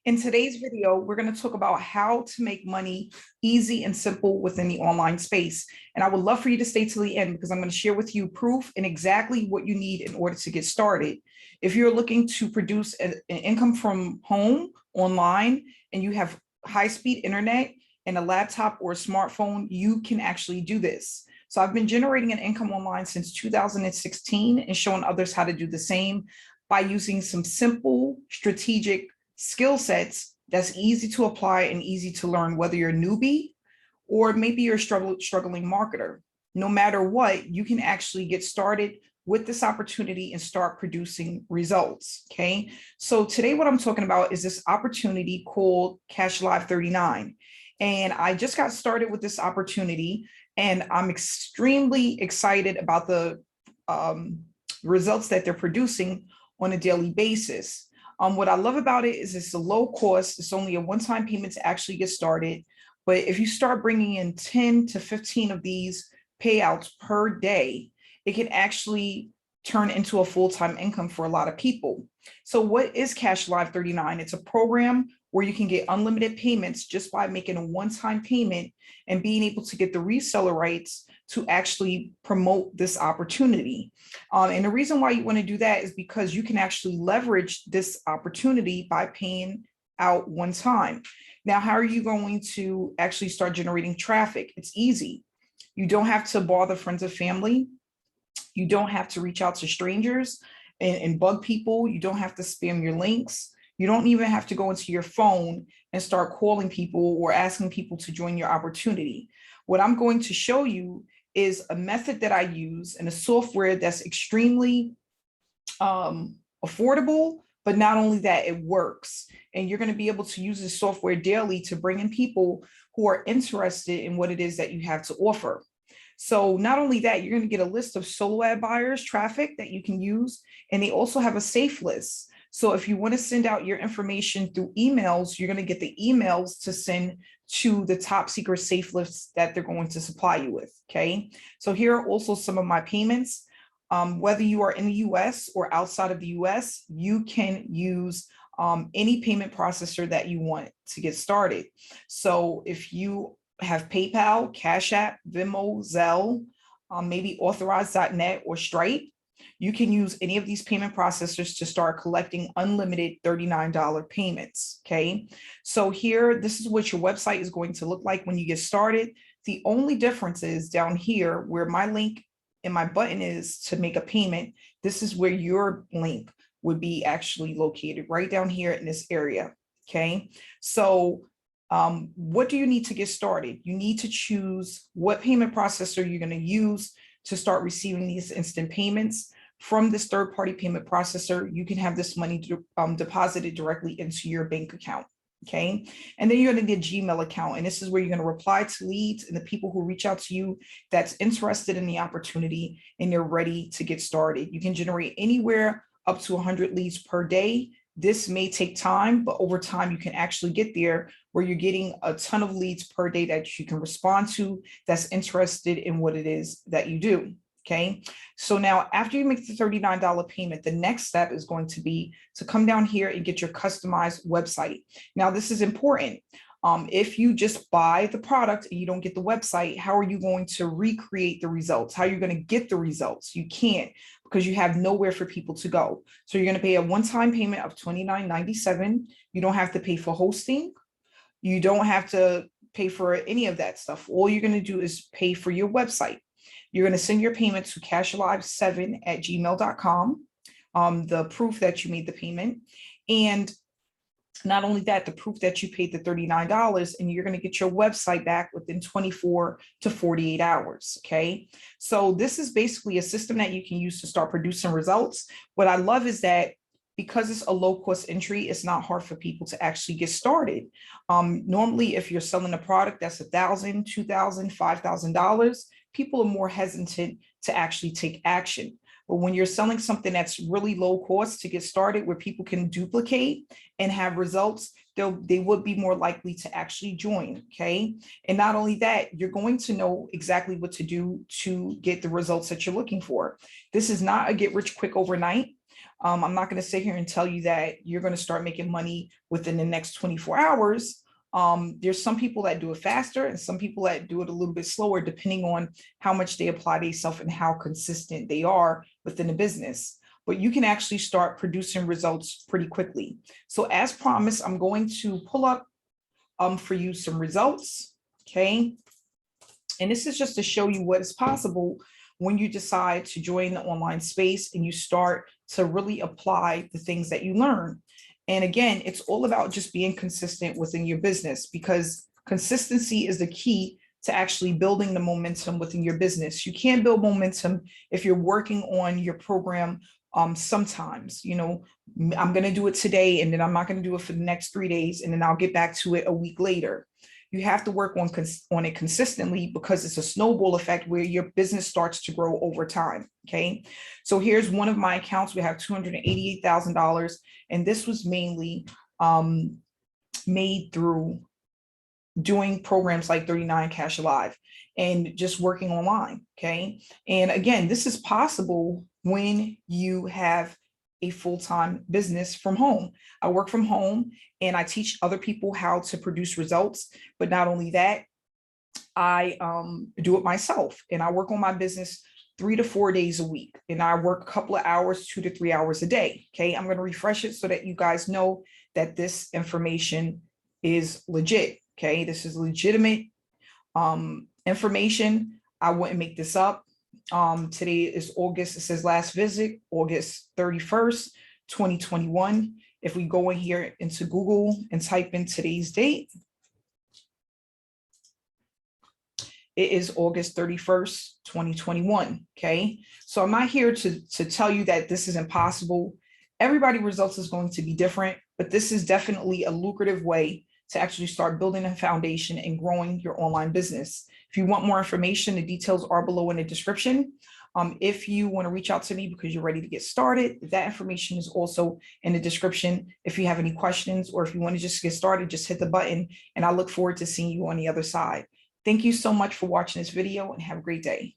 In today's video, we're going to talk about how to make money easy and simple within the online space. And I would love for you to stay till the end because I'm going to share with you proof and exactly what you need in order to get started. If you're looking to produce an income from home online and you have high-speed internet and a laptop or a smartphone, you can actually do this. So I've been generating an income online since 2016 and showing others how to do the same by using some simple strategic skill sets that's easy to apply and easy to learn, whether you're a newbie or maybe you're a struggling marketer. No matter what, you can actually get started with this opportunity and start producing results. Okay. So today, what I'm talking about is this opportunity called Cash Live 39. And I just got started with this opportunity and I'm extremely excited about the results that they're producing on a daily basis. What I love about it is it's a low cost. It's only a one-time payment to actually get started. But if you start bringing in 10 to 15 of these payouts per day, it can actually turn into a full-time income for a lot of people. So what is Cash Live 39? It's a program where you can get unlimited payments just by making a one-time payment and being able to get the reseller rights to actually promote this opportunity. And the reason why you want to do that is because you can actually leverage this opportunity by paying out one time. Now, how are you going to actually start generating traffic? It's easy. You don't have to bother friends and family. You don't have to reach out to strangers and bug people. You don't have to spam your links. You don't even have to go into your phone and start calling people or asking people to join your opportunity. What I'm going to show you is a method that I use and a software that's extremely affordable, but not only that, it works. And you're going to be able to use this software daily to bring in people who are interested in what it is that you have to offer. So not only that, you're going to get a list of solo ad buyers traffic that you can use, and they also have a safe list. So if you want to send out your information through emails, you're going to get the emails to send to the top secret safe lists that they're going to supply you with. Okay. So here are also some of my payments. Whether you are in the US or outside of the US, you can use any payment processor that you want to get started. So if you have PayPal, Cash App, Venmo, Zelle, maybe Authorize.net or Stripe, you can use any of these payment processors to start collecting unlimited $39 payments. Okay. So here, this is what your website is going to look like when you get started. The only difference is down here where my link and my button is to make a payment. This is where your link would be actually located right down here in this area. Okay. So what do you need to get started? You need to choose what payment processor you're going to use to start receiving these instant payments. From this third-party payment processor, you can have this money deposited directly into your bank account. Okay. And then you're going to get a Gmail account. And this is where you're going to reply to leads and the people who reach out to you that's interested in the opportunity and they're ready to get started. You can generate anywhere up to 100 leads per day. This may take time, but over time you can actually get there where you're getting a ton of leads per day that you can respond to that's interested in what it is that you do. Okay. So now after you make the $39 payment, the next step is going to be to come down here and get your customized website. Now, this is important. If you just buy the product and you don't get the website, how are you going to recreate the results? How are you going to get the results? You can't, because you have nowhere for people to go. So you're going to pay a one-time payment of $29.97. You don't have to pay for hosting. You don't have to pay for any of that stuff. All you're going to do is pay for your website. You're going to send your payment to cashlive7@gmail.com, the proof that you made the payment. And not only that, the proof that you paid the $39, and you're going to get your website back within 24 to 48 hours. Okay. So this is basically a system that you can use to start producing results. What I love is that because it's a low cost entry, it's not hard for people to actually get started. Normally, if you're selling a product that's $1,000, $2,000, $5,000, people are more hesitant to actually take action. But when you're selling something that's really low cost to get started, where people can duplicate and have results, they would be more likely to actually join. Okay. And not only that, you're going to know exactly what to do to get the results that you're looking for. This is not a get rich quick overnight. I'm not going to sit here and tell you that you're going to start making money within the next 24 hours. There's some people that do it faster and some people that do it a little bit slower, depending on how much they apply themselves and how consistent they are within the business. But you can actually start producing results pretty quickly. So as promised, I'm going to pull up for you some results, okay? And this is just to show you what is possible when you decide to join the online space and you start to really apply the things that you learn. And again, it's all about just being consistent within your business, because consistency is the key to actually building the momentum within your business. You can't build momentum if you're working on your program. Sometimes, you know, I'm going to do it today and then I'm not going to do it for the next 3 days and then I'll get back to it a week later. You have to work on it consistently, because it's a snowball effect where your business starts to grow over time. Okay. So here's one of my accounts. We have $288,000. And this was mainly made through doing programs like 39 Cash Alive and just working online. Okay. And again, this is possible when you have a full-time business from home. I work from home and I teach other people how to produce results. But not only that, I do it myself, and I work on my business 3 to 4 days a week. And I work a couple of hours, 2 to 3 hours a day. Okay. I'm going to refresh it so that you guys know that this information is legit. Okay. This is legitimate information. I wouldn't make this up. Today is August, it says last visit, August 31st, 2021. If we go in here into Google and type in today's date, it is August 31st, 2021. Okay. So I'm not here to tell you that this is impossible. Everybody's results is going to be different, but this is definitely a lucrative way to actually start building a foundation and growing your online business. If you want more information, the details are below in the description. If you want to reach out to me because you're ready to get started, that information is also in the description. If you have any questions or if you want to just get started, just hit the button, and I look forward to seeing you on the other side. Thank you so much for watching this video and have a great day.